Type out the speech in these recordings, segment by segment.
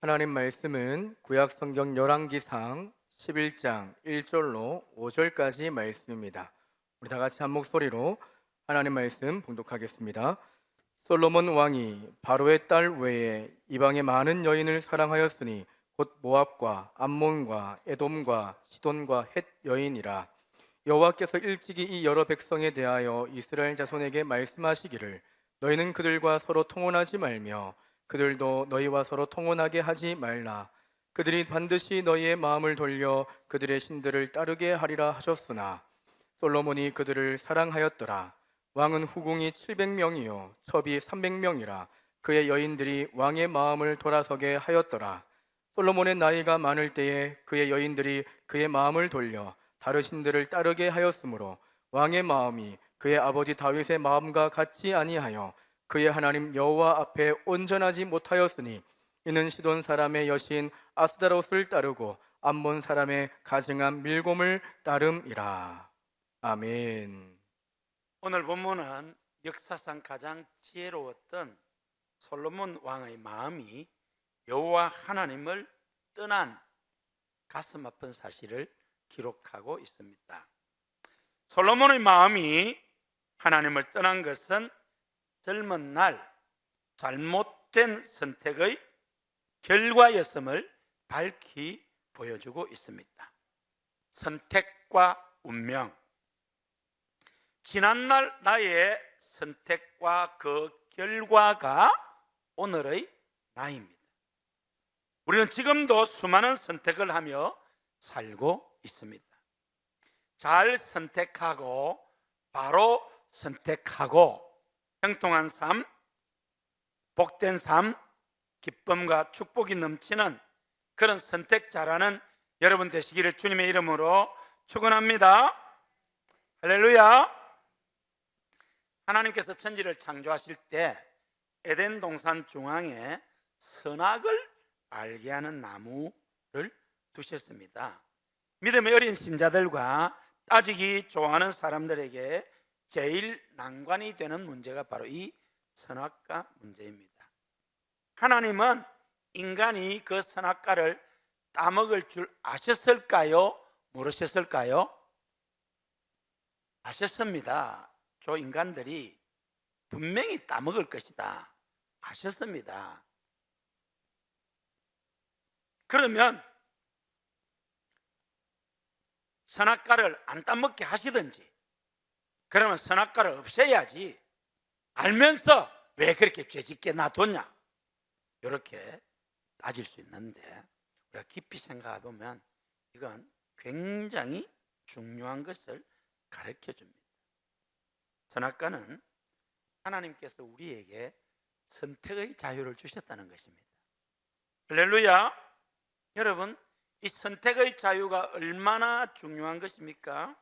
하나님 말씀은 구약 성경 열왕기상 11장 1절로 5절까지 말씀입니다. 우리 다 같이 한 목소리로 하나님 말씀 봉독하겠습니다. 솔로몬 왕이 바로의 딸 외에 이방의 많은 여인을 사랑하였으니 곧 모압과 암몬과 에돔과 시돈과 헷 여인이라. 여호와께서 일찍이 이 여러 백성에 대하여 이스라엘 자손에게 말씀하시기를 너희는 그들과 서로 통혼하지 말며 그들도 너희와 서로 통혼하게 하지 말라. 그들이 반드시 너희의 마음을 돌려 그들의 신들을 따르게 하리라 하셨으나 솔로몬이 그들을 사랑하였더라. 왕은 후궁이 700명이요 첩이 300명이라. 그의 여인들이 왕의 마음을 돌아서게 하였더라. 솔로몬의 나이가 많을 때에 그의 여인들이 그의 마음을 돌려 다른 신들을 따르게 하였으므로 왕의 마음이 그의 아버지 다윗의 마음과 같지 아니하여 그의 하나님 여호와 앞에 온전하지 못하였으니 이는 시돈 사람의 여신 아스다롯을 따르고 암몬 사람의 가증한 밀곰을 따름이라. 아멘. 오늘 본문은 역사상 가장 지혜로웠던 솔로몬 왕의 마음이 여호와 하나님을 떠난 가슴 아픈 사실을 기록하고 있습니다. 솔로몬의 마음이 하나님을 떠난 것은 젊은 날 잘못된 선택의 결과였음을 밝히 보여주고 있습니다. 선택과 운명, 지난날 나의 선택과 그 결과가 오늘의 나입니다. 우리는 지금도 수많은 선택을 하며 살고 있습니다. 잘 선택하고 바로 선택하고 형통한 삶, 복된 삶, 기쁨과 축복이 넘치는 그런 선택 잘하는 여러분 되시기를 주님의 이름으로 축원합니다. 할렐루야. 하나님께서 천지를 창조하실 때 에덴 동산 중앙에 선악을 알게 하는 나무를 두셨습니다. 믿음의 어린 신자들과 따지기 좋아하는 사람들에게 제일 난관이 되는 문제가 바로 이 선악과 문제입니다. 하나님은 인간이 그 선악과를 따먹을 줄 아셨을까요? 모르셨을까요? 아셨습니다. 저 인간들이 분명히 따먹을 것이다 아셨습니다. 그러면 선악과를 안 따먹게 하시든지, 그러면 선악과를 없애야지, 알면서 왜 그렇게 죄짓게 놔뒀냐, 이렇게 따질 수 있는데, 우리가 깊이 생각해 보면 이건 굉장히 중요한 것을 가르쳐 줍니다. 선악과는 하나님께서 우리에게 선택의 자유를 주셨다는 것입니다. 할렐루야. 여러분, 이 선택의 자유가 얼마나 중요한 것입니까?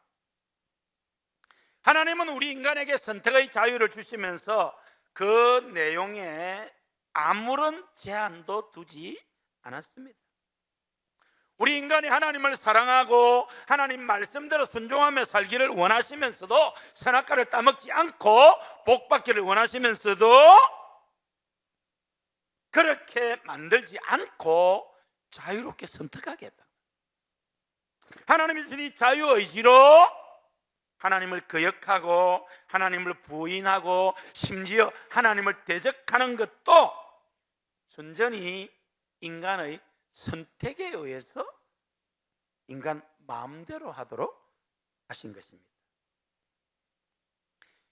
하나님은 우리 인간에게 선택의 자유를 주시면서 그 내용에 아무런 제한도 두지 않았습니다. 우리 인간이 하나님을 사랑하고 하나님 말씀대로 순종하며 살기를 원하시면서도, 선악과를 따먹지 않고 복받기를 원하시면서도 그렇게 만들지 않고 자유롭게 선택하게 했다. 하나님이 주신 이 자유의지로 하나님을 거역하고 하나님을 부인하고 심지어 하나님을 대적하는 것도 순전히 인간의 선택에 의해서 인간 마음대로 하도록 하신 것입니다.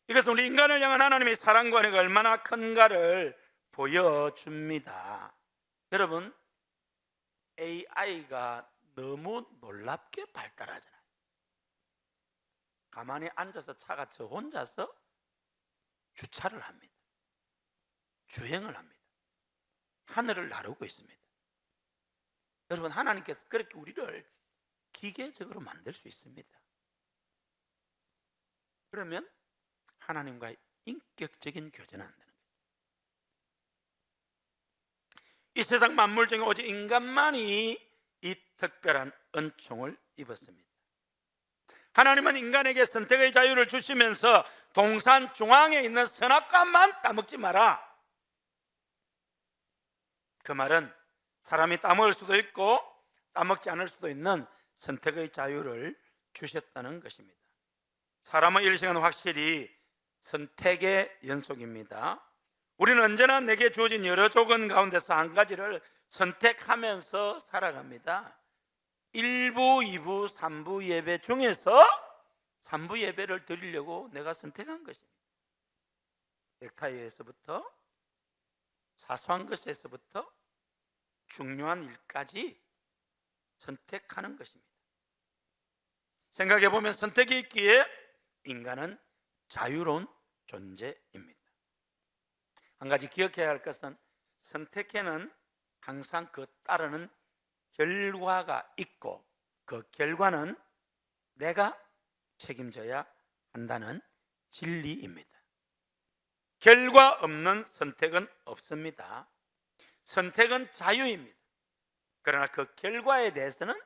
이것은 우리 인간을 향한 하나님의 사랑과 은혜가 얼마나 큰가를 보여줍니다. 여러분, AI가 너무 놀랍게 발달하잖아요. 가만히 앉아서 차가 저 혼자서 주차를 합니다. 주행을 합니다. 하늘을 나르고 있습니다. 여러분, 하나님께서 그렇게 우리를 기계적으로 만들 수 있습니다. 그러면 하나님과의 인격적인 교제는 안 되는 거예요. 이 세상 만물 중에 오직 인간만이 이 특별한 은총을 입었습니다. 하나님은 인간에게 선택의 자유를 주시면서 동산 중앙에 있는 선악과만 따먹지 마라, 그 말은 사람이 따먹을 수도 있고 따먹지 않을 수도 있는 선택의 자유를 주셨다는 것입니다. 사람의 일생은 확실히 선택의 연속입니다. 우리는 언제나 내게 주어진 여러 조건 가운데서 한 가지를 선택하면서 살아갑니다. 1부, 2부, 3부 예배 중에서 3부 예배를 드리려고 내가 선택한 것입니다. 넥타이에서부터 사소한 것에서부터 중요한 일까지 선택하는 것입니다. 생각해 보면 선택이 있기에 인간은 자유로운 존재입니다. 한 가지 기억해야 할 것은 선택에는 항상 그 따르는 결과가 있고 그 결과는 내가 책임져야 한다는 진리입니다. 결과 없는 선택은 없습니다. 선택은 자유입니다. 그러나 그 결과에 대해서는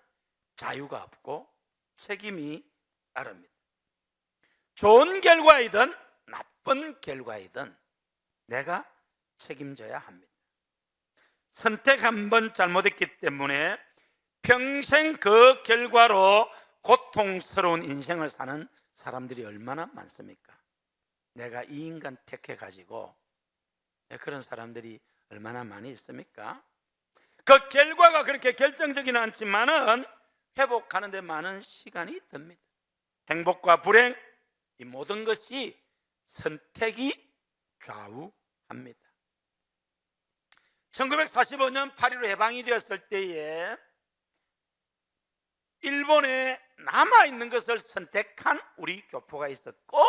자유가 없고 책임이 따릅니다. 좋은 결과이든 나쁜 결과이든 내가 책임져야 합니다. 선택 한 번 잘못했기 때문에 평생 그 결과로 고통스러운 인생을 사는 사람들이 얼마나 많습니까? 내가 이 인간 택해가지고 그런 사람들이 얼마나 많이 있습니까? 그 결과가 그렇게 결정적이는 않지만은 회복하는 데 많은 시간이 듭니다. 행복과 불행, 이 모든 것이 선택이 좌우합니다. 1945년 8.15 해방이 되었을 때에 일본에 남아있는 것을 선택한 우리 교포가 있었고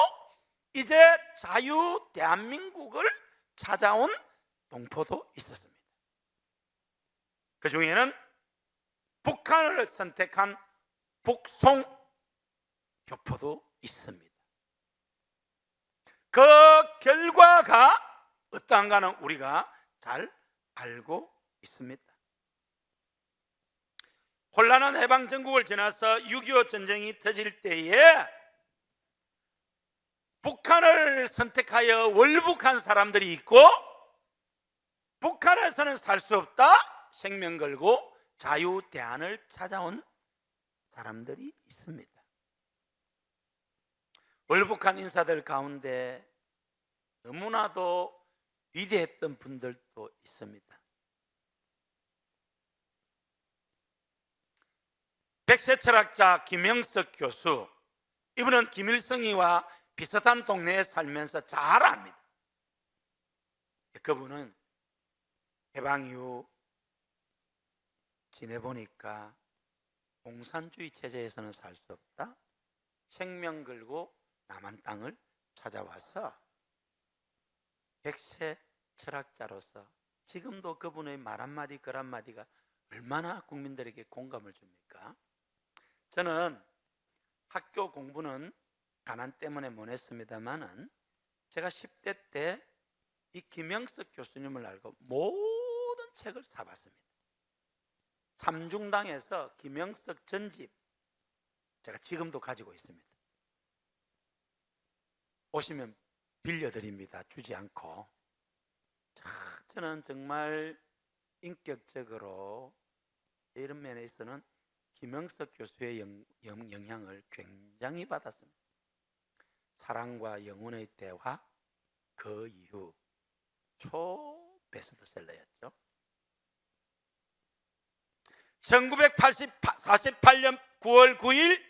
이제 자유 대한민국을 찾아온 동포도 있었습니다. 그 중에는 북한을 선택한 북송 교포도 있습니다. 그 결과가 어떠한가는 우리가 잘 알고 있습니다. 혼란한 해방 전국을 지나서 6.25 전쟁이 터질 때에 북한을 선택하여 월북한 사람들이 있고 북한에서는 살 수 없다 생명 걸고 자유 대안을 찾아온 사람들이 있습니다. 월북한 인사들 가운데 너무나도 위대했던 분들도 있습니다. 백세 철학자 김영석 교수, 이분은 김일성이와 비슷한 동네에 살면서 잘 압니다. 그분은 해방 이후 지내보니까 공산주의 체제에서는 살 수 없다, 생명 걸고 남한 땅을 찾아와서 백세 철학자로서 지금도 그분의 말 한마디 글 한마디가 얼마나 국민들에게 공감을 줍니까? 저는 학교 공부는 가난 때문에 못 했습니다만은 제가 10대 때 이 김영석 교수님을 알고 모든 책을 사봤습니다. 삼중당에서 김영석 전집 제가 지금도 가지고 있습니다. 오시면 빌려드립니다. 주지 않고. 저는 정말 인격적으로 이런 면에 있어서는 김영석 교수의 영향을 굉장히 받았습니다. 사랑과 영혼의 대화, 그 이후 초 베스트셀러였죠. 1948년 9월 9일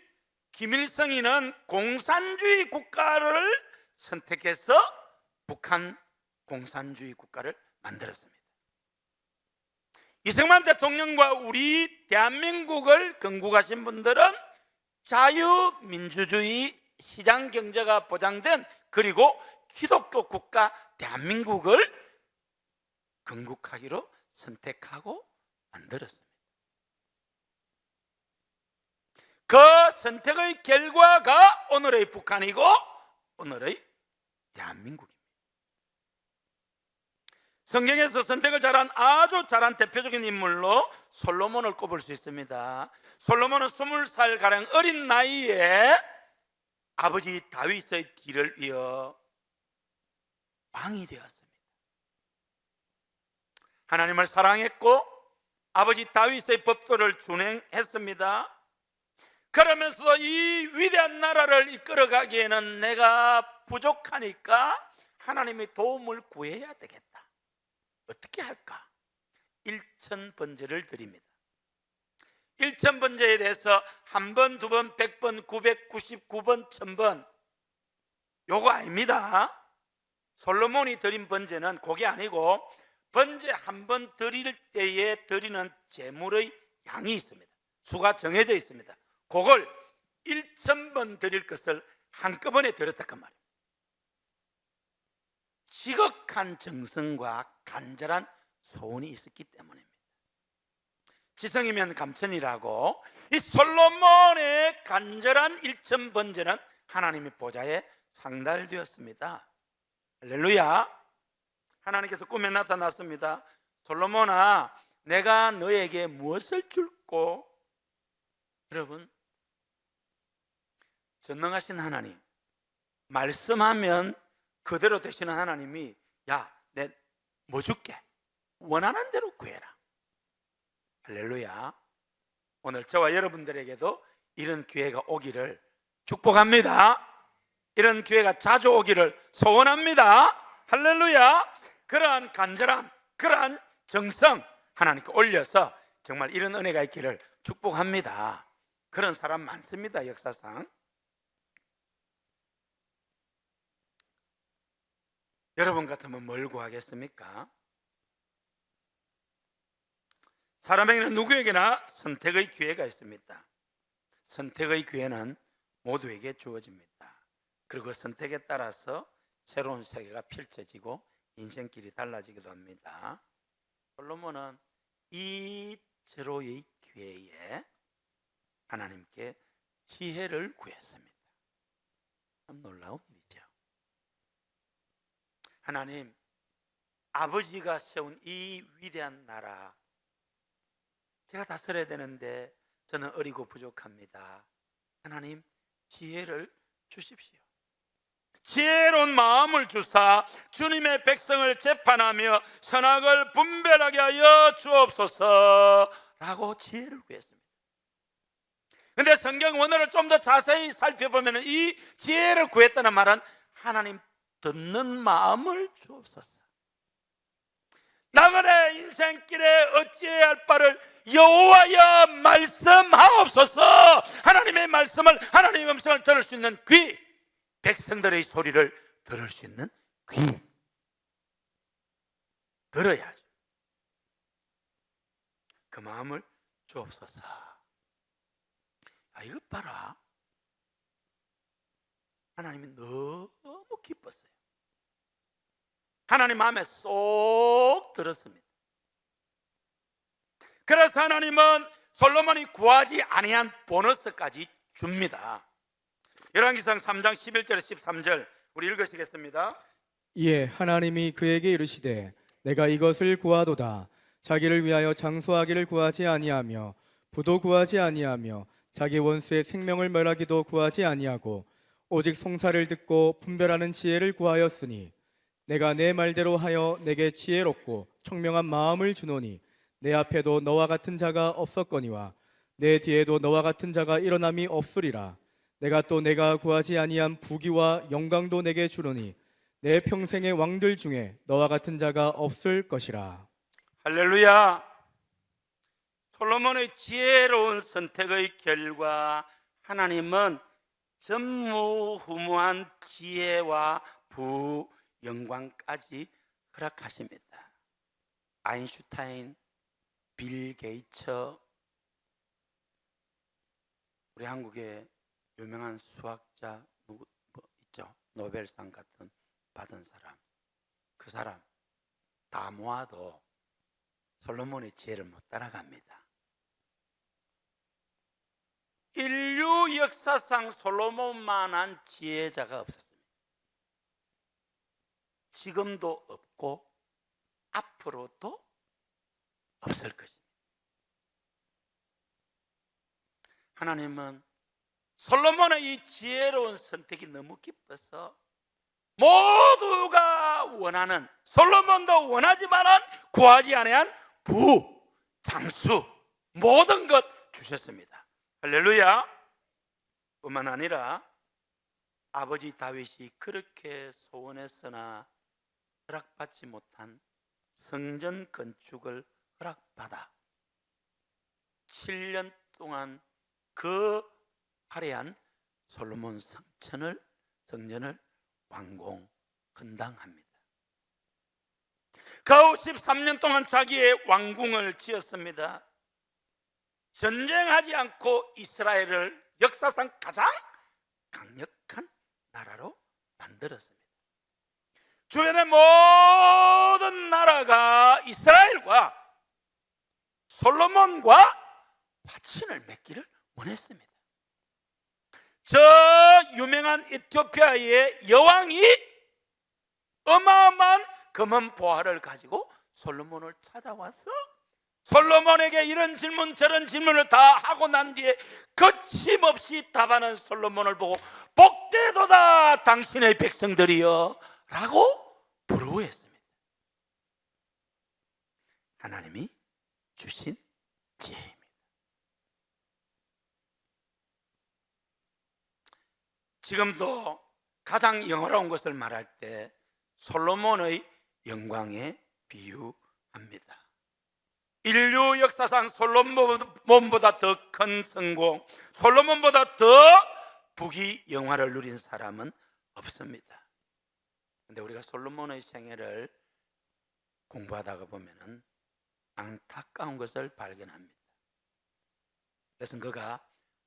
김일성이는 공산주의 국가를 선택해서 북한 공산주의 국가를 만들었습니다. 이승만 대통령과 우리 대한민국을 건국하신 분들은 자유민주주의 시장 경제가 보장된 그리고 기독교 국가 대한민국을 건국하기로 선택하고 만들었습니다. 그 선택의 결과가 오늘의 북한이고 오늘의 대한민국입니다. 성경에서 선택을 아주 잘한 대표적인 인물로 솔로몬을 꼽을 수 있습니다. 솔로몬은 20살 가량 어린 나이에 아버지 다윗의 뒤를 이어 왕이 되었습니다. 하나님을 사랑했고 아버지 다윗의 법도를 준행했습니다. 그러면서도 이 위대한 나라를 이끌어가기에는 내가 부족하니까 하나님의 도움을 구해야 되겠다. 어떻게 할까? 일천번제를 드립니다. 일천번제에 대해서 한 번, 두 번, 100번, 999번, 1000번 요거 아닙니다. 솔로몬이 드린 번제는 그게 아니고 번제 한 번 드릴 때에 드리는 제물의 양이 있습니다. 수가 정해져 있습니다. 그걸 1000번 드릴 것을 한꺼번에 드렸다 그 말이에요. 지극한 정성과 간절한 소원이 있었기 때문입니다. 지성이면 감천이라고 이 솔로몬의 간절한 1000번제는 하나님의 보좌에 상달되었습니다. 할렐루야. 하나님께서 꿈에 나타났습니다. 솔로몬아, 내가 너에게 무엇을 줄꼬? 여러분, 전능하신 하나님, 말씀하면 그대로 되시는 하나님이 야, 내 뭐 줄게? 원하는 대로 구해라. 할렐루야. 오늘 저와 여러분들에게도 이런 기회가 오기를 축복합니다. 이런 기회가 자주 오기를 소원합니다. 할렐루야. 그러한 간절함, 그러한 정성 하나님께 올려서 정말 이런 은혜가 있기를 축복합니다. 그런 사람 많습니다. 역사상. 여러분 같으면 뭘 구하겠습니까? 사람에게는 누구에게나 선택의 기회가 있습니다. 선택의 기회는 모두에게 주어집니다. 그리고 선택에 따라서 새로운 세계가 펼쳐지고 인생길이 달라지기도 합니다. 솔로몬은 이 제로의 기회에 하나님께 지혜를 구했습니다. 참 놀라운 일이죠. 하나님, 아버지가 세운 이 위대한 나라 제가 다스려야 되는데 저는 어리고 부족합니다. 하나님, 지혜를 주십시오. 지혜로운 마음을 주사 주님의 백성을 재판하며 선악을 분별하게 하여 주옵소서 라고 지혜를 구했습니다. 그런데 성경 원어를 좀 더 자세히 살펴보면 이 지혜를 구했다는 말은 하나님 듣는 마음을 주옵소서. 나그네 인생길에 어찌해야 할 바를 여호와여 말씀하옵소서. 하나님의 말씀을, 하나님의 음성을 들을 수 있는 귀, 백성들의 소리를 들을 수 있는 귀 들어야죠. 그 마음을 주옵소서. 이것 봐라. 하나님이 너무 기뻤어요. 하나님 마음에 쏙 들었습니다. 그래서 하나님은 솔로몬이 구하지 아니한 보너스까지 줍니다. 열왕기상 3장 11절 13절 우리 읽으시겠습니다. 이에 하나님이 그에게 이르시되 내가 이것을 구하도다. 자기를 위하여 장수하기를 구하지 아니하며 부도 구하지 아니하며 자기 원수의 생명을 멸하기도 구하지 아니하고 오직 송사를 듣고 분별하는 지혜를 구하였으니 내가 내 말대로 하여 내게 지혜롭고 청명한 마음을 주노니 내 앞에도 너와 같은 자가 없었거니와 내 뒤에도 너와 같은 자가 일어남이 없으리라. 내가 또 내가 구하지 아니한 부귀와 영광도 내게 주노니 내 평생의 왕들 중에 너와 같은 자가 없을 것이라. 할렐루야. 솔로몬의 지혜로운 선택의 결과 하나님은 전무후무한 지혜와 부, 영광까지 허락하십니다. 아인슈타인, 빌 게이츠, 우리 한국의 유명한 수학자 누구 있죠? 노벨상 같은 받은 사람, 그 사람 다 모아도 솔로몬의 지혜를 못 따라갑니다. 인류 역사상 솔로몬만한 지혜자가 없었습니다. 지금도 없고 앞으로도 없을 것입니다. 하나님은 솔로몬의 이 지혜로운 선택이 너무 기뻐서 모두가 원하는, 솔로몬도 원하지만은 구하지 아니한 부, 장수, 모든 것 주셨습니다. 할렐루야. 뿐만 아니라 아버지 다윗이 그렇게 소원했으나 허락받지 못한 성전 건축을 허락받아 7년 동안 그 화려한 솔로몬 성전을 완공 헌당합니다. 겨우 13년 동안 자기의 왕궁을 지었습니다. 전쟁하지 않고 이스라엘을 역사상 가장 강력한 나라로 만들었습니다. 주변의 모든 나라가 이스라엘과 솔로몬과 화친을 맺기를 원했습니다. 저 유명한 에티오피아의 여왕이 어마어마한 금은 보화를 가지고 솔로몬을 찾아와서 솔로몬에게 이런 질문 저런 질문을 다 하고 난 뒤에 거침없이 답하는 솔로몬을 보고 복되도다 당신의 백성들이여 라고 부르짖었습니다. 하나님이 주신 지혜입니다. 지금도 가장 영화로운 것을 말할 때 솔로몬의 영광에 비유합니다. 인류 역사상 솔로몬보다 더 큰 성공, 솔로몬보다 더 부귀 영화를 누린 사람은 없습니다. 그런데 우리가 솔로몬의 생애를 공부하다가 보면은 안타까운 것을 발견합니다. 그래서 그가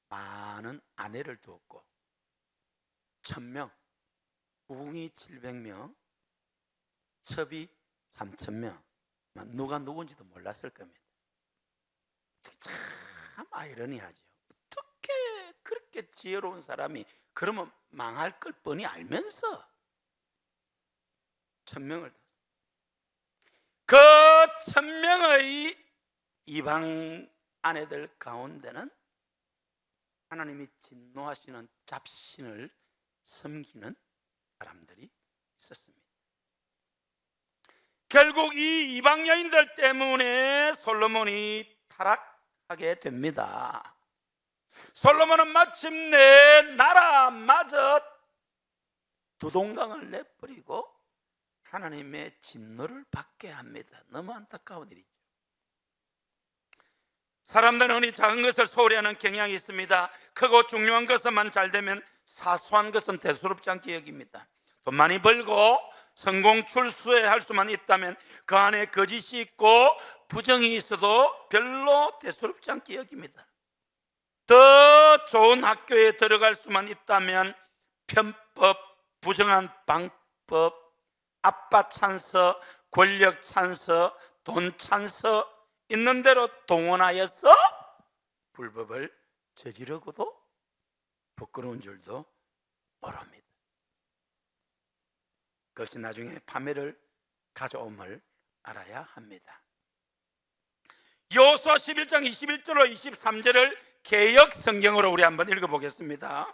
많은 아내를 두었고 1000명, 부궁이 700명, 첩이 3000명, 누가 누군지도 몰랐을 겁니다. 참 아이러니하죠. 어떻게 그렇게 지혜로운 사람이 그러면 망할 걸 뻔히 알면서 1000명을 그 1000명의 이방 아내들 가운데는 하나님이 진노하시는 잡신을 섬기는 사람들이 있었습니다. 결국 이 이방 여인들 때문에 솔로몬이 타락하게 됩니다. 솔로몬은 마침내 나라마저 두동강을 내버리고 하나님의 진노를 받게 합니다. 너무 안타까운 일이죠. 사람들은 흔히 작은 것을 소홀히 하는 경향이 있습니다. 크고 중요한 것만 잘 되면 사소한 것은 대수롭지 않게 여깁니다. 돈 많이 벌고 성공 출세할 수만 있다면 그 안에 거짓이 있고 부정이 있어도 별로 대수롭지 않게 여깁니다. 더 좋은 학교에 들어갈 수만 있다면 편법, 부정한 방법, 아빠 찬서, 권력 찬서, 돈 찬서 있는 대로 동원하여서 불법을 저지르고도 부끄러운 줄도 모릅니다. 그것이 나중에 파멸을 가져옴을 알아야 합니다. 여호수아 11장 21절로 23절을 개역 성경으로 우리 한번 읽어보겠습니다.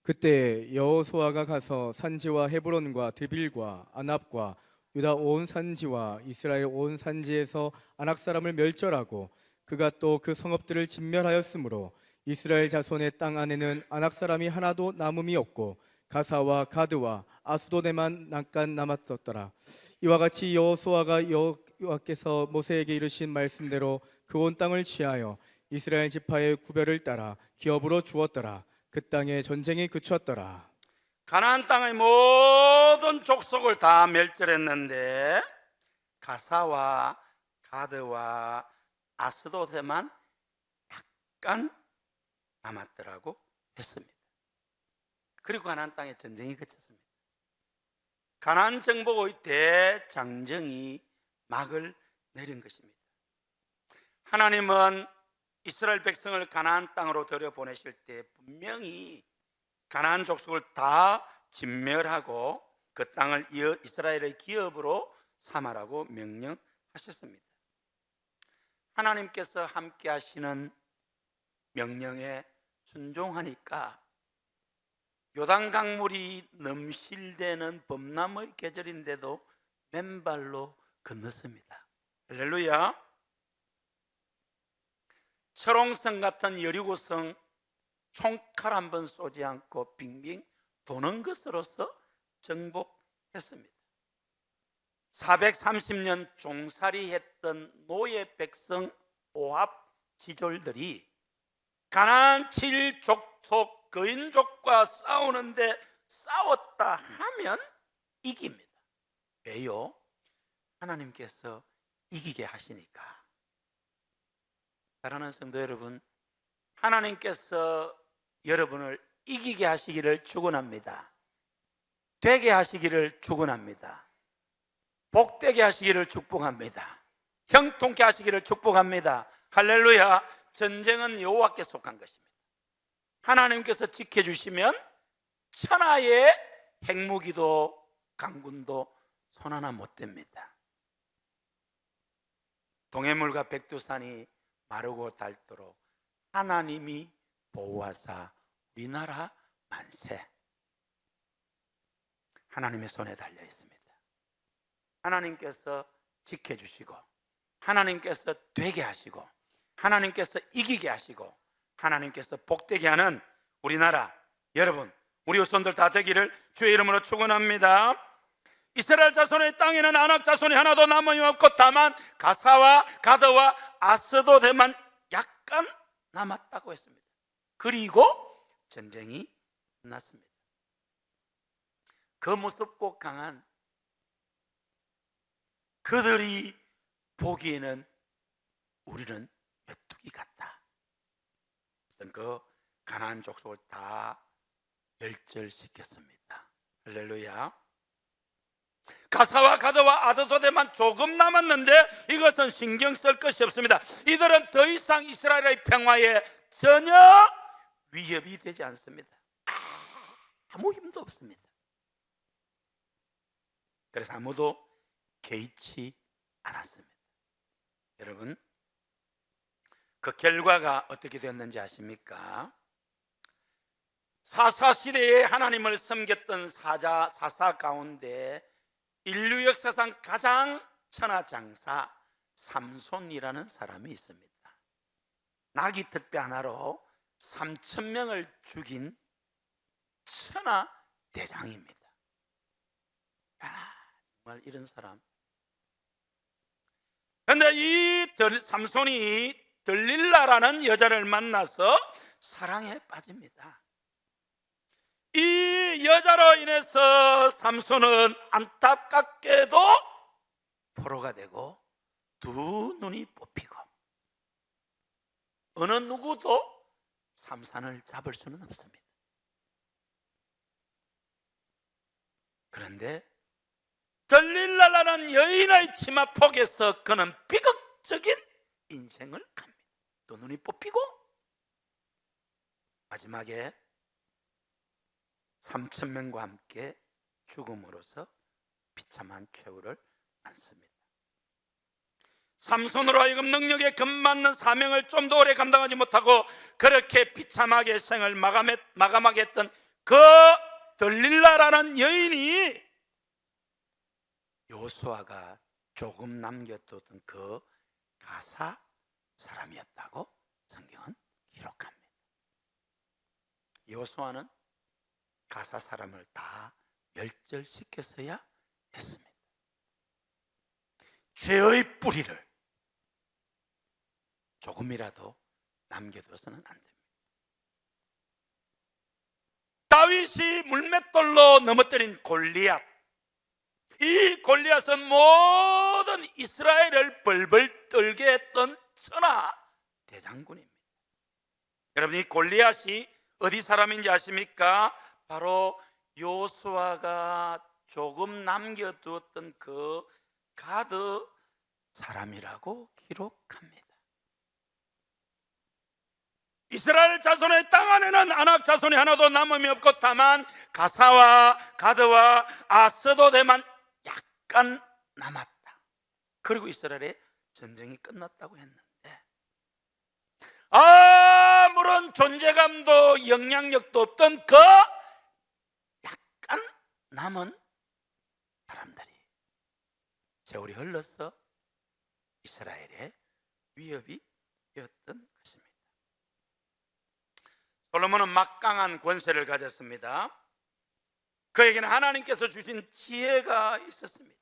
그때 여호수아가 가서 산지와 헤브론과 드빌과 아납과 유다 온 산지와 이스라엘 온 산지에서 아낙 사람을 멸절하고 그가 또 그 성읍들을 진멸하였으므로 이스라엘 자손의 땅 안에는 아낙 사람이 하나도 남음이 없고 가사와 가드와 아수도데만 잠깐 남았었더라. 이와 같이 여호수아가 여호와께서 모세에게 이르신 말씀대로 그 온 땅을 취하여 이스라엘 지파의 구별을 따라 기업으로 주었더라. 그 땅에 전쟁이 그쳤더라. 가나안 땅의 모든 족속을 다 멸절했는데 가사와 가드와 아스도데만 약간 남았더라고 했습니다. 그리고 가나안 땅에 전쟁이 그쳤습니다. 가나안 정복의 대장정이 막을 내린 것입니다. 하나님은 이스라엘 백성을 가나안 땅으로 들여보내실 때 분명히 가나안 족속을 다 진멸하고 그 땅을 이스라엘의 기업으로 삼아라고 명령하셨습니다. 하나님께서 함께 하시는 명령에 순종하니까 요단강물이 넘실대는 범람의 계절인데도 맨발로 건넜습니다. 할렐루야. 철옹성 같은 여리고성 총칼 한 번 쏘지 않고 빙빙 도는 것으로서 정복했습니다. 430년 종살이 했던 노예 백성 오합 지졸들이 가나안 7족속 거인족과 싸우는데 싸웠다 하면 이깁니다. 왜요? 하나님께서 이기게 하시니까. 사랑하는 성도 여러분, 하나님께서 여러분을 이기게 하시기를 축원합니다. 되게 하시기를 축원합니다. 복되게 하시기를 축복합니다. 형통케 하시기를 축복합니다. 할렐루야. 전쟁은 여호와께 속한 것입니다. 하나님께서 지켜주시면 천하의 핵무기도 강군도 손 하나 못 댑니다. 동해물과 백두산이 마르고 닳도록 하나님이 보호하사 우리나라 만세. 하나님의 손에 달려 있습니다. 하나님께서 지켜주시고 하나님께서 되게 하시고 하나님께서 이기게 하시고 하나님께서 복되게 하는 우리나라 여러분, 우리 후손들 다 되기를 주의 이름으로 축원합니다. 이스라엘 자손의 땅에는 아낙 자손이 하나도 남음이 없고 다만 가사와 가드와 아스도드만 약간 남았다고 했습니다. 그리고 전쟁이 끝났습니다. 그 무섭고 강한 그들이 보기에는 우리는 메뚜기 같다. 그 가나안 족속을 다 멸절시켰습니다. 할렐루야. 가사와 가드와 아드도데만 조금 남았는데 이것은 신경 쓸 것이 없습니다. 이들은 더 이상 이스라엘의 평화에 전혀 위협이 되지 않습니다. 아무 힘도 없습니다. 그래서 아무도 개의치 않았습니다. 여러분, 그 결과가 어떻게 되었는지 아십니까? 사사시대에 하나님을 섬겼던 사사 가운데 인류 역사상 가장 천하장사 삼손이라는 사람이 있습니다. 나귀 특배 하나로 3,000명을 죽인 천하대장입니다. 정말 이런 사람. 그런데 이 삼손이 들릴라라는 여자를 만나서 사랑에 빠집니다. 이 여자로 인해서 삼손은 안타깝게도 포로가 되고 두 눈이 뽑히고 어느 누구도 삼손을 잡을 수는 없습니다. 그런데 들릴라라는 여인의 치마폭에서 그는 비극적인 인생을 갑니다. 두 눈이 뽑히고 마지막에 3,000명과 함께 죽음으로써 비참한 최후를 맞습니다. 삼손으로 하여금 능력에 금맞는 사명을 좀 더 오래 감당하지 못하고 그렇게 비참하게 생을 마감하게 했던 그 들릴라라는 여인이 여호수아가 조금 남겨두던 그 가사 사람이었다고 성경은 기록합니다. 여호수아는 가사 사람을 다 멸절시켰어야 했습니다. 죄의 뿌리를 조금이라도 남겨둬서는 안 됩니다. 다윗이 물맷돌로 넘어뜨린 골리앗, 이 골리앗은 모든 이스라엘을 벌벌 떨게 했던 천하 대장군입니다. 여러분, 이 골리앗이 어디 사람인지 아십니까? 바로 여호수아가 조금 남겨두었던 그 가드 사람이라고 기록합니다. 이스라엘 자손의 땅 안에는 아낙 자손이 하나도 남음이 없고 다만 가사와 가드와 아스도데만 약간 남았다. 그리고 이스라엘의 전쟁이 끝났다고 했는데 아무런 존재감도 영향력도 없던 그 약간 남은 사람들이 세월이 흘러서 이스라엘의 위협이 되었던 것입니다. 솔로몬은 막강한 권세를 가졌습니다. 그에게는 하나님께서 주신 지혜가 있었습니다.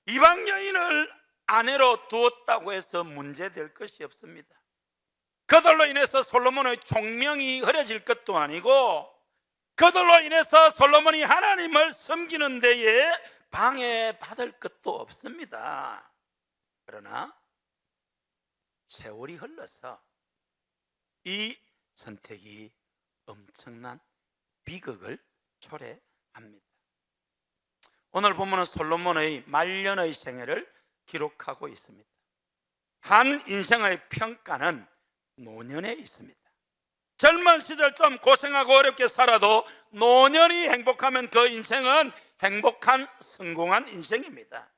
이방 여인을 아내로 두었다고 해서 문제될 것이 없습니다. 그들로 인해서 솔로몬의 총명이 흐려질 것도 아니고, 그들로 인해서 솔로몬이 하나님을 섬기는 데에 방해받을 것도 없습니다. 그러나 세월이 흘러서 이 선택이 엄청난 비극을 초래합니다. 오늘 본문은 솔로몬의 말년의 생애를 기록하고 있습니다. 한 인생의 평가는 노년에 있습니다. 젊은 시절 좀 고생하고 어렵게 살아도 노년이 행복하면 그 인생은 행복한 성공한 인생입니다.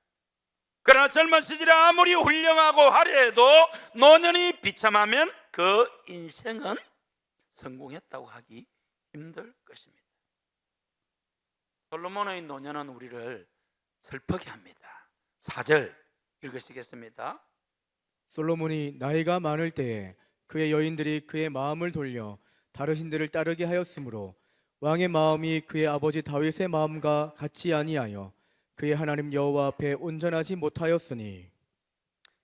그러나 젊은 시절에 아무리 훌륭하고 화려해도 노년이 비참하면 그 인생은 성공했다고 하기 힘들 것입니다. 솔로몬의 노년은 우리를 슬프게 합니다. 4절 읽으시겠습니다. 솔로몬이 나이가 많을 때에 그의 여인들이 그의 마음을 돌려 다른 신들을 따르게 하였으므로 왕의 마음이 그의 아버지 다윗의 마음과 같지 아니하여 그의 하나님 여호와 앞에 온전하지 못하였으니.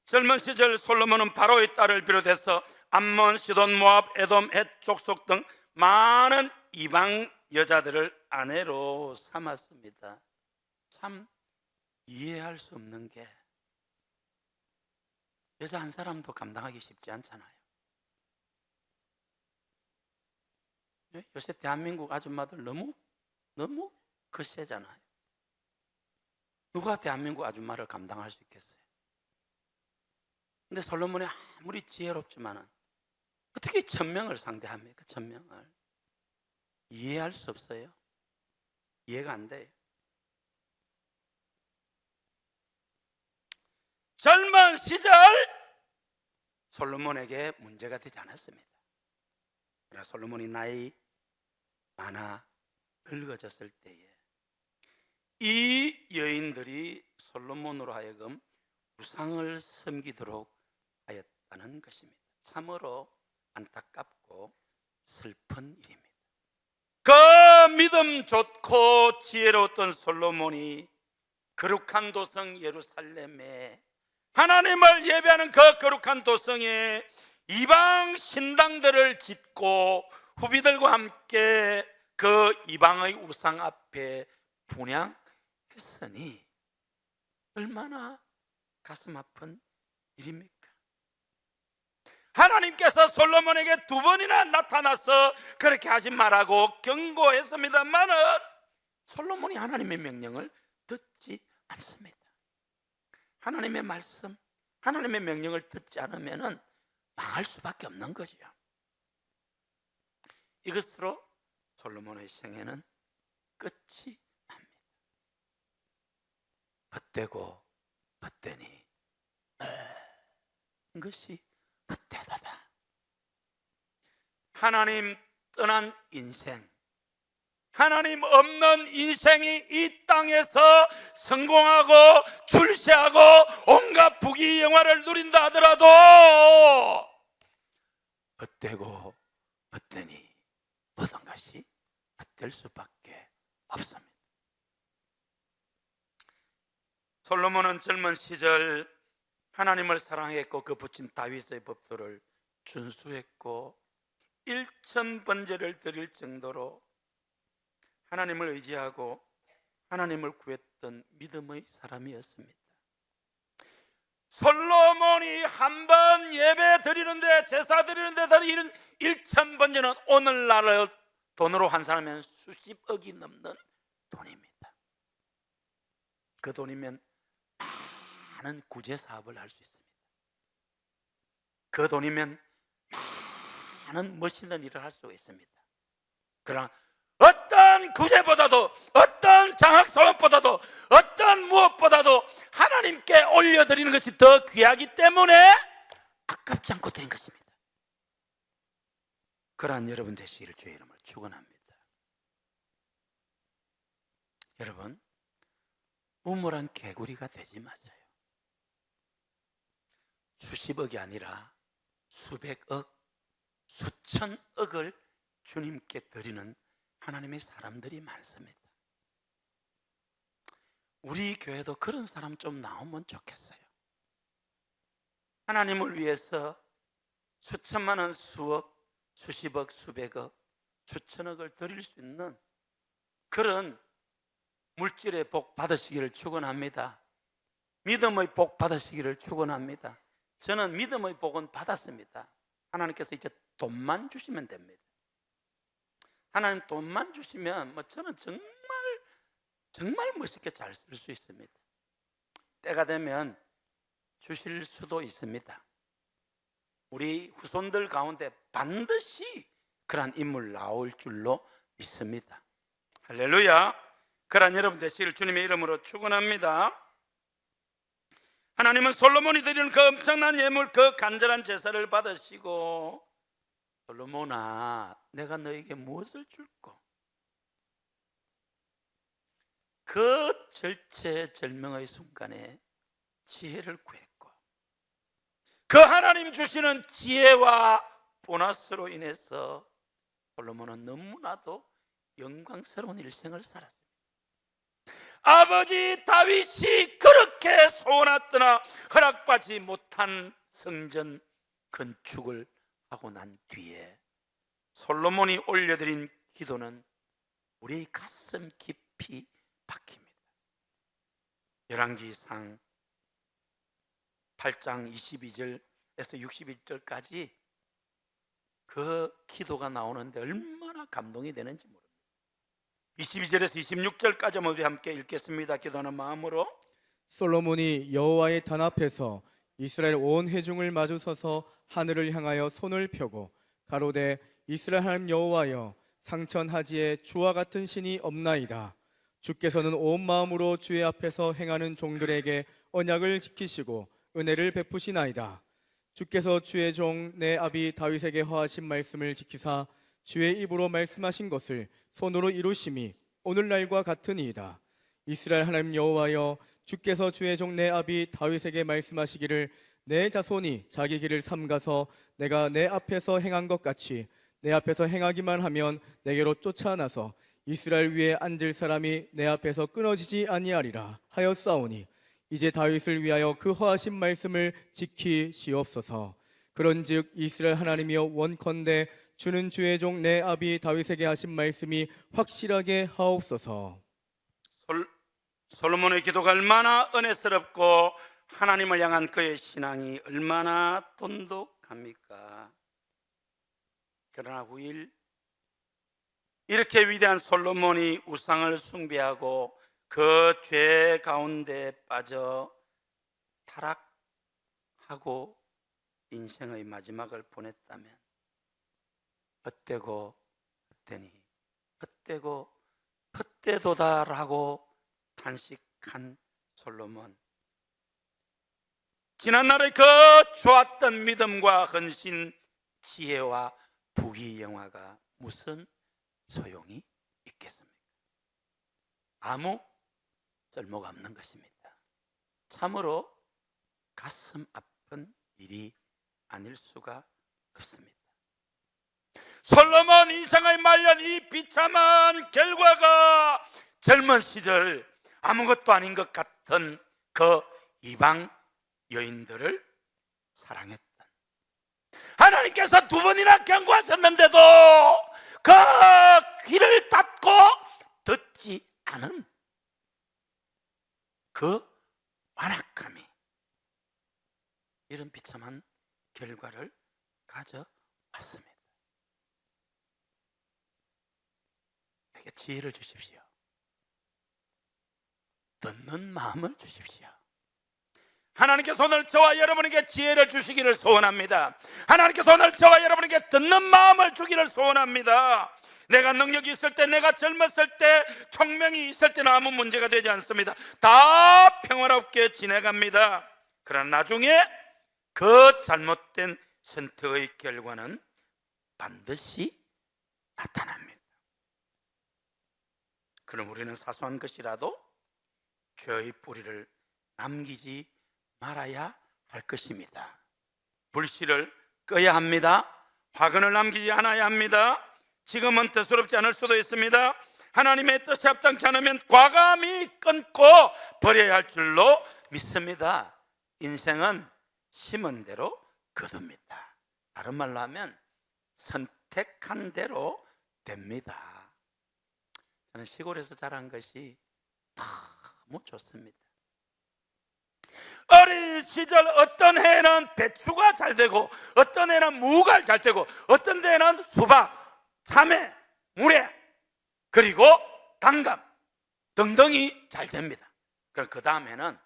젊은 시절 솔로몬은 바로의 딸을 비롯해서 암몬, 시돈, 모압, 에돔, 헷 족속 등 많은 이방 여자들을 아내로 삼았습니다. 참 이해할 수 없는 게, 여자 한 사람도 감당하기 쉽지 않잖아요. 요새 대한민국 아줌마들 너무 거세잖아요. 누가 대한민국 아줌마를 감당할 수 있겠어요? 근데 솔로몬이 아무리 지혜롭지만은 어떻게 1000명을 상대합니까? 1000명을 이해할 수 없어요. 이해가 안 돼요. 젊은 시절 솔로몬에게 문제가 되지 않았습니다. 그러나 솔로몬이 나이 많아 늙어졌을 때에 이 여인들이 솔로몬으로 하여금 우상을 섬기도록 하였다는 것입니다. 참으로 안타깝고 슬픈 일입니다. 그 믿음 좋고 지혜로웠던 솔로몬이 거룩한 도성 예루살렘에, 하나님을 예배하는 그 거룩한 도성에 이방 신당들을 짓고 후비들과 함께 그 이방의 우상 앞에 분향했으니 얼마나 가슴 아픈 일입니까? 하나님께서 솔로몬에게 2번이나 나타나서 그렇게 하지 말라고 경고했습니다만은 솔로몬이 하나님의 명령을 듣지 않습니다. 하나님의 말씀, 하나님의 명령을 듣지 않으면 망할 수밖에 없는 거죠. 이것으로 솔로몬의 생애는 끝이 납니다. 헛되고 헛되니 이것이 헛되다다. 하나님 떠난 인생, 하나님 없는 인생이 이 땅에서 성공하고 출세하고 온갖 부귀영화를 누린다 하더라도 헛되고 헛되니 모든 것이 헛될 수밖에 없습니다. 솔로몬은 젊은 시절 하나님을 사랑했고 그 붙인 다윗의 법도를 준수했고 1000번제를 드릴 정도로 하나님을 의지하고 하나님을 구했던 믿음의 사람이었습니다. 솔로몬이 한 번 예배 드리는데, 제사 드리는데 드리는 1000번제는 오늘날의 돈으로 환산하면 수십억이 넘는 돈입니다. 그 돈이면 많은 구제 사업을 할 수 있습니다. 그 돈이면 많은 멋있는 일을 할 수 있습니다. 그러나 어떤 구제보다도, 어떤 장학사업보다도, 어떤 무엇보다도 하나님께 올려드리는 것이 더 귀하기 때문에 아깝지 않고 된 것입니다. 그러한 여러분 되시기를 주의 이름으로 축원합니다. 여러분, 우물한 개구리가 되지 마세요. 수십억이 아니라 수백억, 수천억을 주님께 드리는 하나님의 사람들이 많습니다. 우리 교회도 그런 사람 좀 나오면 좋겠어요. 하나님을 위해서 수천만 원, 수억, 수십억, 수백억, 수천억을 드릴 수 있는 그런 물질의 복 받으시기를 축원합니다. 믿음의 복 받으시기를 축원합니다. 저는 믿음의 복은 받았습니다. 하나님께서 이제 돈만 주시면 됩니다. 하나님 돈만 주시면 저는 정말 멋있게 잘 쓸 수 있습니다. 때가 되면 주실 수도 있습니다. 우리 후손들 가운데 반드시 그러한 인물 나올 줄로 믿습니다. 할렐루야. 그러한 여러분 되시기를 주님의 이름으로 축원합니다. 하나님은 솔로몬이 드리는 그 엄청난 예물, 그 간절한 제사를 받으시고, 솔로몬아, 내가 너에게 무엇을 줄꼬? 그 절체절명의 순간에 지혜를 구했고, 그 하나님 주시는 지혜와 보너스로 인해서 솔로몬은 너무나도 영광스러운 일생을 살았습니다. 아버지 다윗이 그렇게 소원했으나 허락받지 못한 성전 건축을 하고 난 뒤에 솔로몬이 올려드린 기도는 우리 가슴 깊이 박힙니다. 열왕기상 8장 22절에서 61절까지 그 기도가 나오는데 얼마나 감동이 되는지 모릅니다. 22절에서 26절까지 모두 함께 읽겠습니다. 기도하는 마음으로. 솔로몬이 여호와의 단 앞에서 이스라엘 온 회중을 마주서서 하늘을 향하여 손을 펴고 가로되 이스라엘 하나님 여호와여, 상천하지에 주와 같은 신이 없나이다. 주께서는 온 마음으로 주의 앞에서 행하는 종들에게 언약을 지키시고 은혜를 베푸시나이다. 주께서 주의 종 내 아비 다윗에게 허하신 말씀을 지키사 주의 입으로 말씀하신 것을 손으로 이루심이 오늘날과 같으니이다. 이스라엘 하나님 여호와여, 주께서 주의 종 내 아비 다윗에게 말씀하시기를 내 자손이 자기 길을 삼가서 내가 내 앞에서 행한 것 같이 내 앞에서 행하기만 하면 내게로 쫓아나서 이스라엘 위에 앉을 사람이 내 앞에서 끊어지지 아니하리라 하였사오니 이제 다윗을 위하여 그 허하신 말씀을 지키시옵소서. 그런즉 이스라엘 하나님이여, 원컨대 주는 주의 종 내 아비 다윗에게 하신 말씀이 확실하게 하옵소서. 솔로몬의 기도가 얼마나 은혜스럽고 하나님을 향한 그의 신앙이 얼마나 돈독합니까? 그러나 9일 이렇게 위대한 솔로몬이 우상을 숭배하고 그 죄 가운데 빠져 타락하고 인생의 마지막을 보냈다면 헛되고 헛되니 헛되고 헛되도다라고 탄식한 솔로몬, 지난날의 그 좋았던 믿음과 헌신, 지혜와 부귀영화가 무슨 소용이 있겠습니까? 아무 쓸모가 없는 것입니다. 참으로 가슴 아픈 일이 아닐 수가 없습니다. 솔로몬 인생의 말년 이 비참한 결과가 젊은 시절 아무것도 아닌 것 같은 그 이방 여인들을 사랑했던, 하나님께서 2번이나 경고하셨는데도 그 귀를 닫고 듣지 않은 그 완악함이 이런 비참한 결과를 가져왔습니다. 내게 지혜를 주십시오. 듣는 마음을 주십시오. 하나님께서 오늘 저와 여러분에게 지혜를 주시기를 소원합니다. 하나님께서 오늘 저와 여러분에게 듣는 마음을 주기를 소원합니다. 내가 능력이 있을 때, 내가 젊었을 때, 총명이 있을 때는 아무 문제가 되지 않습니다. 다 평화롭게 지내갑니다. 그러나 나중에 그 잘못된 선택의 결과는 반드시 나타납니다. 그럼 우리는 사소한 것이라도 죄의 뿌리를 남기지 말아야 할 것입니다. 불씨를 꺼야 합니다. 화근을 남기지 않아야 합니다. 지금은 뜻스럽지 않을 수도 있습니다. 하나님의 뜻에 합당치 않으면 과감히 끊고 버려야 할 줄로 믿습니다. 인생은 심은 대로 거둡니다. 다른 말로 하면 선택한 대로 됩니다. 저는 시골에서 자란 것이 너무 좋습니다. 어린 시절 어떤 해는 배추가 잘 되고, 어떤 해는 무가 잘 되고, 어떤 해는 수박, 참외, 물회, 그리고 단감 등등이 잘 됩니다. 그럼 그 다음에는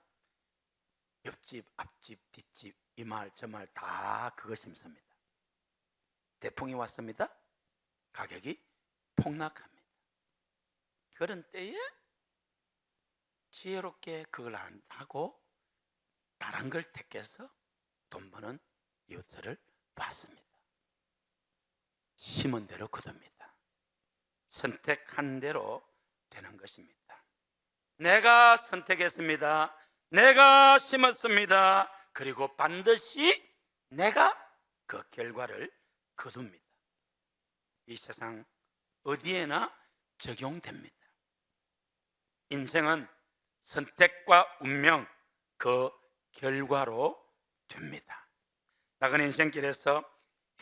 옆집, 앞집, 뒷집, 이 마을 저 마을 다 그거 심습니다. 대풍이 왔습니다. 가격이 폭락합니다. 그런 때에 지혜롭게 그걸 안 하고 다른 걸 택해서 돈 버는 이웃들을 봤습니다. 심은 대로 거둡니다. 선택한 대로 되는 것입니다. 내가 선택했습니다. 내가 심었습니다. 그리고 반드시 내가 그 결과를 거둡니다. 이 세상 어디에나 적용됩니다. 인생은 선택과 운명, 그 결과로 됩니다. 나그네 인생길에서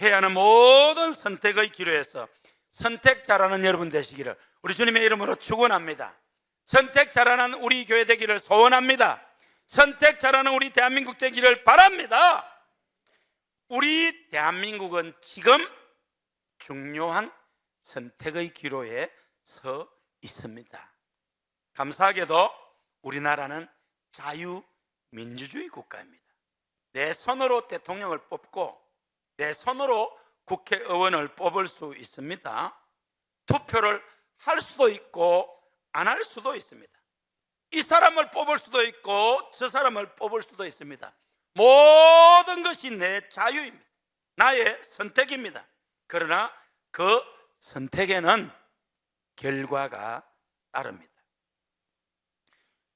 해야 하는 모든 선택의 기로에서 선택 잘하는 여러분 되시기를 우리 주님의 이름으로 축원합니다. 선택 잘하는 우리 교회 되기를 소원합니다. 선택 잘하는 우리 대한민국 되기를 바랍니다. 우리 대한민국은 지금 중요한 선택의 기로에 서 있습니다. 감사하게도 우리나라는 자유민주주의 국가입니다. 내 손으로 대통령을 뽑고 내 손으로 국회의원을 뽑을 수 있습니다. 투표를 할 수도 있고 안 할 수도 있습니다. 이 사람을 뽑을 수도 있고 저 사람을 뽑을 수도 있습니다. 모든 것이 내 자유입니다. 나의 선택입니다. 그러나 그 선택에는 결과가 따릅니다.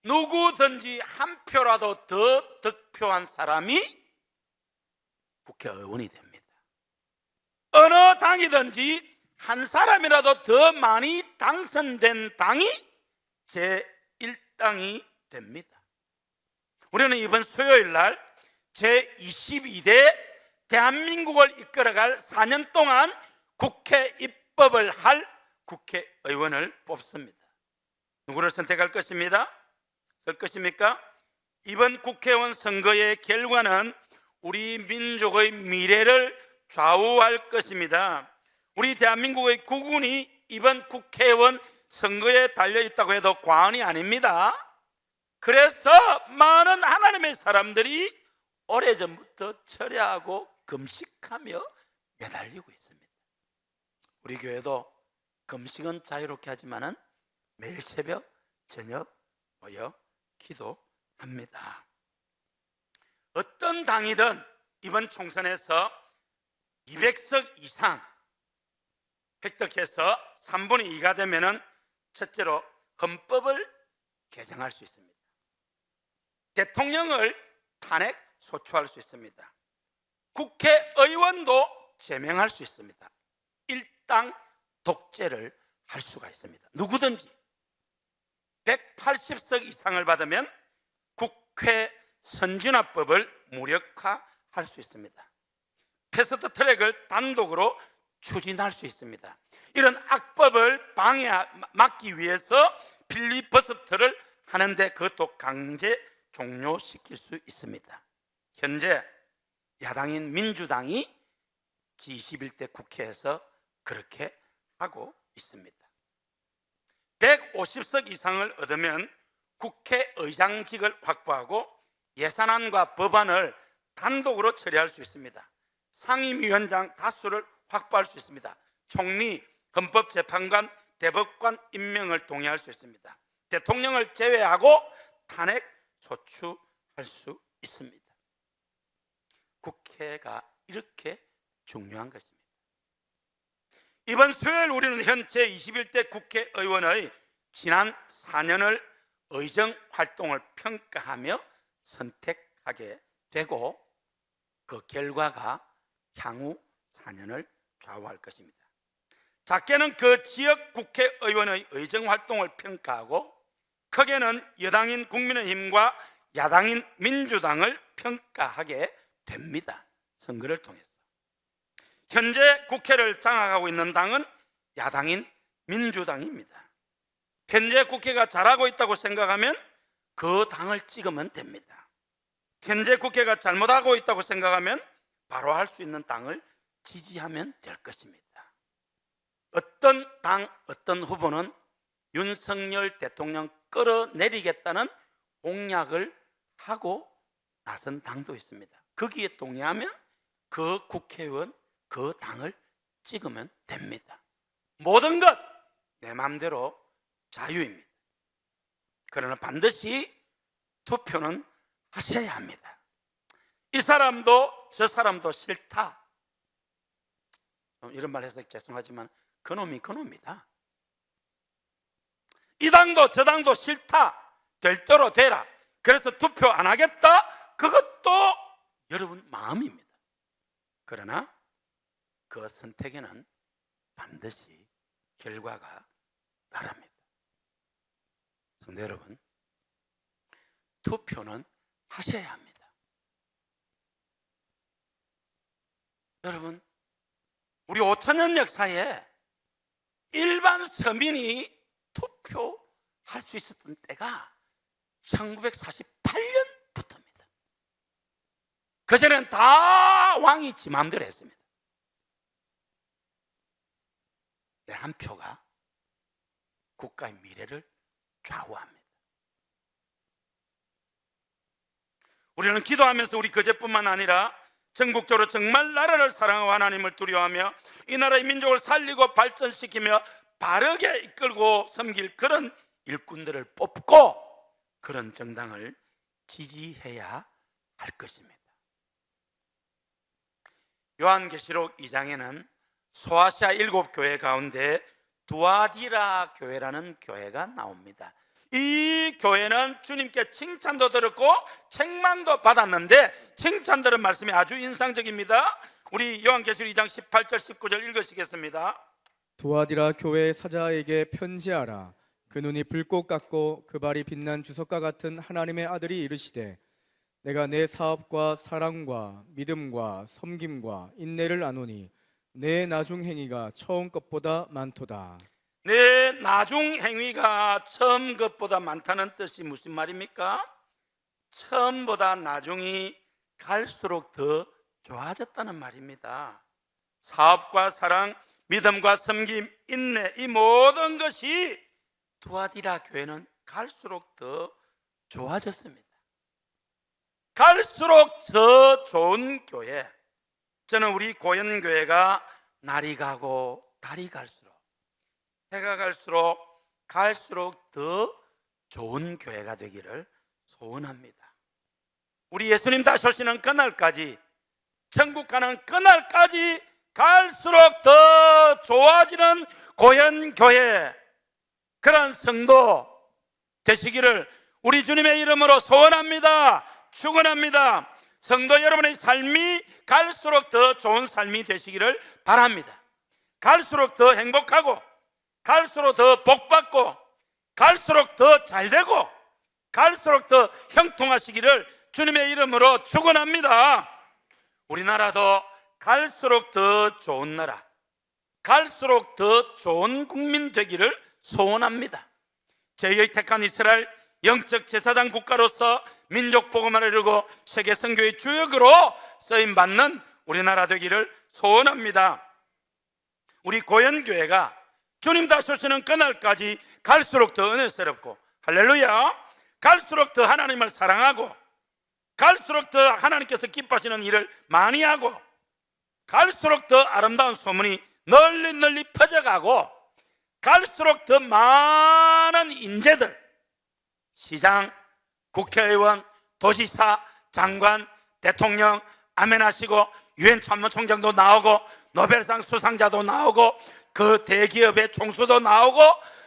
누구든지 한 표라도 더 득표한 사람이 국회의원이 됩니다. 어느 당이든지 한 사람이라도 더 많이 당선된 당이 제1당이 됩니다. 우리는 이번 수요일 날 제22대 대한민국을 이끌어갈 4년 동안 국회 입법을 할 국회의원을 뽑습니다. 누구를 선택할 것입니다? 쓸 것입니까? 이번 국회의원 선거의 결과는 우리 민족의 미래를 좌우할 것입니다. 우리 대한민국의 국운이 이번 국회의원 선거에 달려있다고 해도 과언이 아닙니다. 그래서 많은 하나님의 사람들이 오래전부터 철야하고 금식하며 매달리고 있습니다. 우리 교회도 금식은 자유롭게 하지만은 매일 새벽 저녁 모여 기도합니다. 어떤 당이든 이번 총선에서 200석 이상 획득해서 3분의 2가 되면은 첫째로 헌법을 개정할 수 있습니다. 대통령을 탄핵 소추할 수 있습니다. 국회의원도 제명할 수 있습니다. 일당 독재를 할 수가 있습니다. 누구든지 180석 이상을 받으면 국회 선진화법을 무력화할 수 있습니다. 패스트 트랙을 단독으로 추진할 수 있습니다. 이런 악법을 막기 위해서 필리버스터를 하는데 그것도 강제 종료시킬 수 있습니다. 현재 야당인 민주당이 제21대 국회에서 그렇게 하고 있습니다. 150석 이상을 얻으면 국회의장직을 확보하고 예산안과 법안을 단독으로 처리할 수 있습니다. 상임위원장 다수를 확보할 수 있습니다. 총리, 헌법재판관, 대법관 임명을 동의할 수 있습니다. 대통령을 제외하고 탄핵 소추할 수 있습니다. 국회가 이렇게 중요한 것입니다. 이번 수요일 우리는 현재 21대 국회의원의 지난 4년을 의정 활동을 평가하며 선택하게 되고 그 결과가 향후 4년을 좌우할 것입니다. 작게는 그 지역 국회의원의 의정활동을 평가하고, 크게는 여당인 국민의힘과 야당인 민주당을 평가하게 됩니다. 선거를 통해서. 현재 국회를 장악하고 있는 당은 야당인 민주당입니다. 현재 국회가 잘하고 있다고 생각하면 그 당을 찍으면 됩니다. 현재 국회가 잘못하고 있다고 생각하면 바로 할 수 있는 당을 지지하면 될 것입니다. 어떤 당, 어떤 후보는 윤석열 대통령 끌어내리겠다는 공약을 하고 나선 당도 있습니다. 거기에 동의하면 그 국회의원, 그 당을 찍으면 됩니다. 모든 것 내 마음대로 자유입니다. 그러나 반드시 투표는 하셔야 합니다. 이 사람도 저 사람도 싫다, 이런 말 해서 죄송하지만 그놈이 그놈이다. 이 당도 저 당도 싫다, 될 대로 되라, 그래서 투표 안 하겠다, 그것도 여러분 마음입니다. 그러나 그 선택에는 반드시 결과가 따릅니다. 성도 여러분, 투표는 하셔야 합니다. 여러분, 우리 5천년 역사에 일반 서민이 투표할 수 있었던 때가 1948년부터입니다. 그전에는 다 왕이 지 마음대로 했습니다. 내 한 표가 국가의 미래를 좌우합니다. 우리는 기도하면서 우리 거제뿐만 아니라 전국적으로 정말 나라를 사랑하고 하나님을 두려워하며 이 나라의 민족을 살리고 발전시키며 바르게 이끌고 섬길 그런 일꾼들을 뽑고 그런 정당을 지지해야 할 것입니다. 요한계시록 2장에는 소아시아 7교회 가운데 두아디라 교회라는 교회가 나옵니다. 이 교회는 주님께 칭찬도 들었고 책망도 받았는데 칭찬 들은 말씀이 아주 인상적입니다. 우리 요한계시록 2장 18절 19절 읽으시겠습니다. 두아디라 교회 사자에게 편지하라. 그 눈이 불꽃 같고 그 발이 빛난 주석과 같은 하나님의 아들이 이르시되 내가 내 사업과 사랑과 믿음과 섬김과 인내를 아노니 내 나중 행위가 처음 것보다 많도다. 내 나중 행위가 처음 것보다 많다는 뜻이 무슨 말입니까? 처음보다 나중이 갈수록 더 좋아졌다는 말입니다. 사업과 사랑, 믿음과 섬김, 인내, 이 모든 것이 두아디라 교회는 갈수록 더 좋아졌습니다. 갈수록 더 좋은 교회. 저는 우리 고현교회가 날이 가고 달이 갈수록, 해가 갈수록 더 좋은 교회가 되기를 소원합니다. 우리 예수님 다시 오시는 그날까지, 천국 가는 그날까지 갈수록 더 좋아지는 고현교회, 그런 성도 되시기를 우리 주님의 이름으로 소원합니다. 축원합니다. 성도 여러분의 삶이 갈수록 더 좋은 삶이 되시기를 바랍니다. 갈수록 더 행복하고, 갈수록 더 복받고, 갈수록 더 잘되고, 갈수록 더 형통하시기를 주님의 이름으로 축원합니다. 우리나라도 갈수록 더 좋은 나라, 갈수록 더 좋은 국민 되기를 소원합니다. 저희의 택한 이스라엘 영적 제사장 국가로서 민족 복음화를 이루고 세계 선교의 주역으로 쓰임받는 우리나라 되기를 소원합니다. 우리 고현교회가 주님 다시 오시는 그날까지 갈수록 더 은혜스럽고, 할렐루야, 갈수록 더 하나님을 사랑하고, 갈수록 더 하나님께서 기뻐하시는 일을 많이 하고, 갈수록 더 아름다운 소문이 널리 퍼져가고, 갈수록 더 많은 인재들, 시장, 국회의원, 도지사, 장관, 대통령 아멘하시고 유엔 참모총장도 나오고 노벨상 수상자도 나오고 그 대기업의 총수도 나오고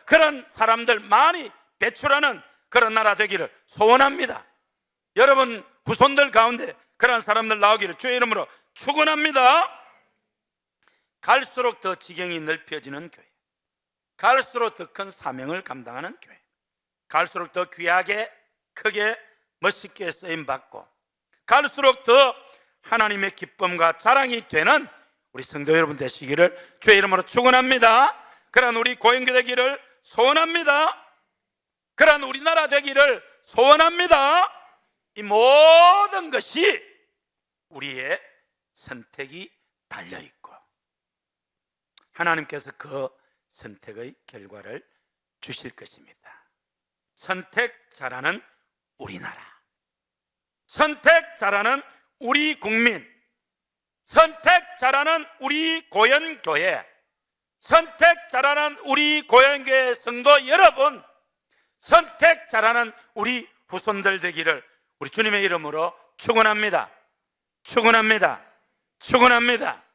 그런 사람들 많이 배출하는 그런 나라 되기를 소원합니다. 여러분 후손들 가운데 그런 사람들 나오기를 주의 이름으로 축원합니다. 갈수록 더 지경이 넓혀지는 교회, 갈수록 더 큰 사명을 감당하는 교회, 갈수록 더 귀하게 크게 멋있게 쓰임받고 갈수록 더 하나님의 기쁨과 자랑이 되는 우리 성도 여러분 되시기를 주의 이름으로 축원합니다. 그러한 우리 고행교 되기를 소원합니다. 그러한 우리나라 되기를 소원합니다. 이 모든 것이 우리의 선택이 달려있고 하나님께서 그 선택의 결과를 주실 것입니다. 선택자라는 우리나라, 선택자라는 우리 국민, 선택자라는 우리 고연교회, 선택자라는 우리 고연교회 성도 여러분, 선택자라는 우리 후손들 되기를 우리 주님의 이름으로 축원합니다. 축원합니다. 축원합니다.